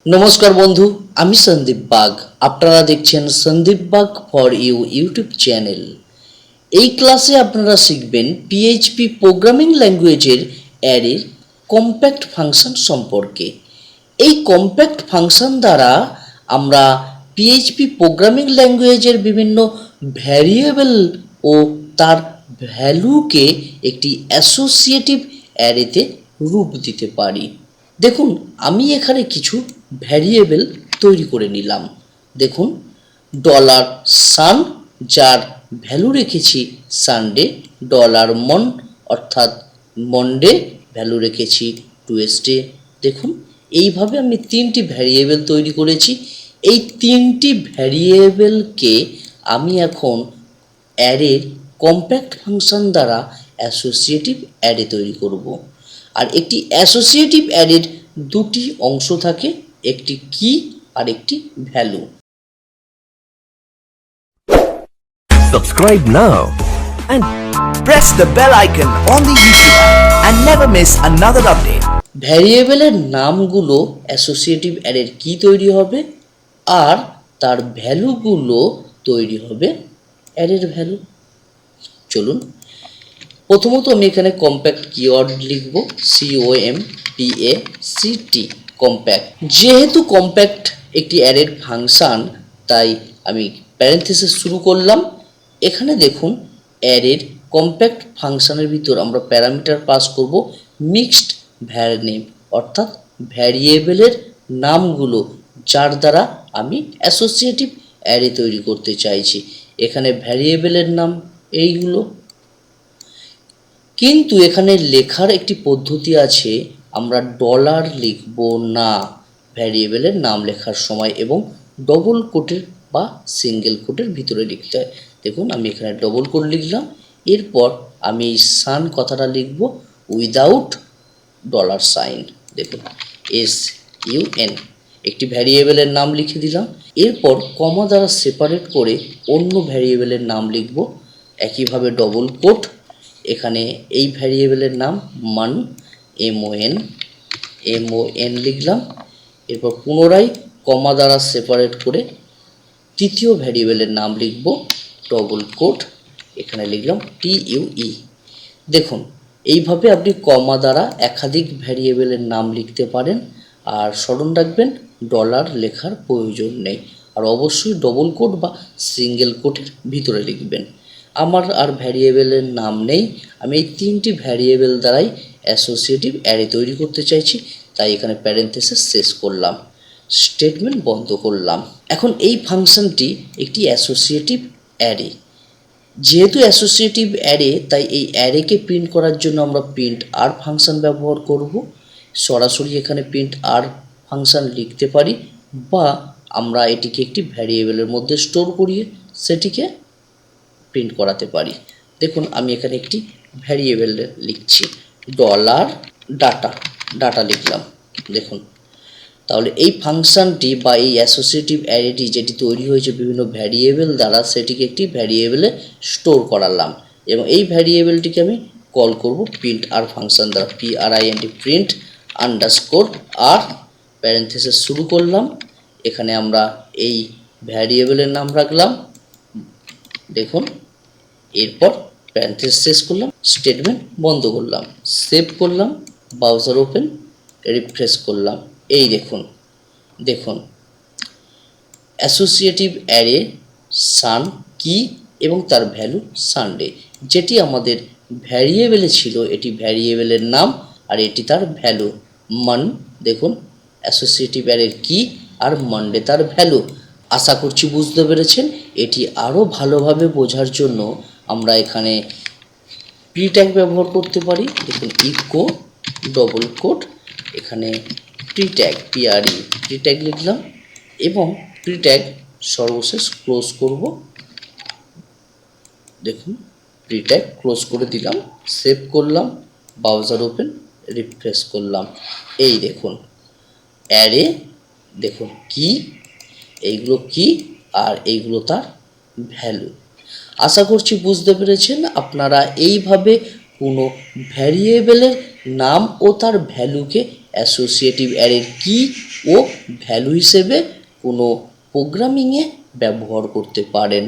नमस्कार बंधु आमी सन्दीप बाग आपनारा देखছেন सन्दीप बाग फर इउ यूट्यूब चैनल। এই ক্লাসে আপনারা শিখবেন PHP প্রোগ্রামিং ল্যাঙ্গুয়েজের অ্যারের কম্প্যাক্ট ফাংশন সম্পর্কে। এই কম্প্যাক্ট ফাংশন দ্বারা আমরা PHP প্রোগ্রামিং ল্যাঙ্গুয়েজের বিভিন্ন ভ্যারিয়েবল ও তার ভ্যালুকে একটি অ্যাসোসিয়েটিভ অ্যারেতে রূপ দিতে পারি। দেখুন আমি এখানে কিছু ভ্যারিয়েবল তৈরি করে নিলাম। দেখুন $sun যার ভ্যালু রেখেছি সানডে, $mon অর্থাৎ মনডে ভ্যালু রেখেছি টুয়েসডে। দেখুন এইভাবে আমি তিনটি ভ্যারিয়েবল তৈরি করেছি। এই তিনটি ভ্যারিয়েবলকে আমি এখন অ্যারের কম্প্যাক্ট ফাংশন দ্বারা অ্যাসোসিয়েটিভ অ্যারে তৈরি করব। আর একটি অ্যাসোসিয়েটিভ অ্যারের দুটি অংশ থাকে, একটি কি আর একটি value. Subscribe now and press the bell icon on the YouTube app and never miss another update. ভ্যারিয়েবলের নামগুলো অ্যাসোসিয়েটিভ অ্যারের কি তৈরি হবে আর তার ভ্যালুগুলো তৈরি হবে অ্যারের ভ্যালু। চলুন প্রথমত আমি এখানে কম্প্যাক্ট কিওয়ার্ড লিখব, COMPACT কম্প্যাক্ট। যেহেতু কম্প্যাক্ট একটি অ্যারের ফাংশন তাই আমি প্যারেনথেসিস শুরু করলাম। এখানে দেখুন অ্যারের কম্প্যাক্ট ফাংশনের ভিতর আমরা প্যারামিটার পাস করব মিক্সড ভ্যার নেম, অর্থাৎ ভ্যারিয়েবলের নামগুলো যার দ্বারা আমি অ্যাসোসিয়েটিভ অ্যারে তৈরি করতে চাইছি। এখানে ভ্যারিয়েবলের নাম এইগুলো, কিন্তু এখানে লেখার একটি পদ্ধতি আছে। আমরা ডলার লিখব না ভ্যারিয়েবলের নাম লেখার সময়, এবং ডবল কোটের বা সিঙ্গেল কোটের ভিতরে লিখতে হয়। দেখুন আমি এখানে ডবল কোট লিখলাম, এরপর আমি এই সান কথাটা লিখব উইদাউট $। দেখুন SUN একটি ভ্যারিয়েবলের নাম লিখে দিলাম। এরপর কমা দ্বারা সেপারেট করে অন্য ভ্যারিয়েবলের নাম লিখব, একইভাবে ডবল কোট। এখানে এই ভ্যারিয়েবলের নাম মান MON লিখলাম। এরপর পুনরায় কমা দ্বারা সেপারেট করে তৃতীয় ভ্যারিয়েবলের নাম লিখব, ডবল কোট, এখানে লিখলাম TUE। দেখুন এইভাবে আপনি কমা দ্বারা একাধিক ভ্যারিয়েবলের নাম লিখতে পারেন। আর স্মরণ রাখবেন ডলার লেখার প্রয়োজন নেই, আর অবশ্যই ডবল কোট বা সিঙ্গেল কোটের ভিতরে লিখবেন। আমার আর ভ্যারিয়েবলের নাম নেই, আমি এই তিনটি ভ্যারিয়েবল দ্বারাই অ্যাসোসিয়েটিভ অ্যারে তৈরি করতে চাইছি, তাই এখানে প্যারেনথেসিস শেষ করলাম, স্টেটমেন্ট বন্ধ করলাম। এখন এই ফাংশনটি একটি অ্যাসোসিয়েটিভ অ্যারে। যেহেতু অ্যাসোসিয়েটিভ অ্যারে তাই এই অ্যারেকে প্রিন্ট করার জন্য আমরা প্রিন্ট আর ফাংশন ব্যবহার করব। সরাসরি এখানে প্রিন্ট আর ফাংশন লিখতে পারি, বা আমরা এটিকে একটি ভ্যারিয়েবলের মধ্যে স্টোর করিয়ে সেটিকে প্রিন্ট করাতে পারি। দেখুন আমি এখানে একটি ভ্যারিয়েবল লিখছি, $ডাটা লিখলাম। দেখুন তাহলে এই ফাংশনটি বা এই অ্যাসোসিয়েটিভ অ্যারেটি যেটি তৈরি হয়েছে বিভিন্ন ভ্যারিয়েবল দ্বারা, সেটিকে একটি ভ্যারিয়েবলে স্টোর করালাম, এবং এই ভ্যারিয়েবলটিকে আমি কল করব প্রিন্ট আর ফাংশন দ্বারা, প্রিন্ট আন্ডারস্কোর আর, প্যারেনথেসিস শুরু করলাম। এখানে আমরা এই ভ্যারিয়েবলের নাম রাখলাম, দেখুন, এরপর প্যারেনথেসিস শেষ করলাম, স্টেটমেন্ট বন্ধ করলাম, সেভ করলাম, ব্রাউজার ওপেন, রিফ্রেশ করলাম। এই দেখুন অ্যাসোসিয়েটিভ অ্যারে সান কি এবং তার ভ্যালু সানডে, যেটি আমাদের ভ্যারিয়েবলে ছিল এটি ভ্যারিয়েবলের নাম আর এটি তার ভ্যালু মান। দেখুন অ্যাসোসিয়েটিভ অ্যারের কি আর মানডে তার ভ্যালু। আশা করছি বুঝতে পেরেছেন। এটি আরও ভালোভাবে বোঝার জন্য আমরা এখানে প্রি ট্যাগ ব্যবহার করতে পারি। দেখুন ইকো ডবল কোট, এখানে প্রি ট্যাগ লিখলাম, এবং প্রি ট্যাগ সর্বশেষ ক্লোজ করব। দেখুন প্রি ট্যাগ ক্লোজ করে দিলাম, সেভ করলাম, ব্রাউজার ওপেন, রিফ্রেশ করলাম। এই দেখুন অ্যারে, দেখুন কি, এইগুলো কি আর এইগুলো তার ভ্যালু। আশা করছি বুঝতে পেরেছেন। আপনারা এইভাবে কোনো ভ্যারিয়েবলের নাম ও তার ভ্যালুকে অ্যাসোসিয়েটিভ অ্যারের কি ও ভ্যালু হিসেবে কোনো প্রোগ্রামিংয়ে ব্যবহার করতে পারেন।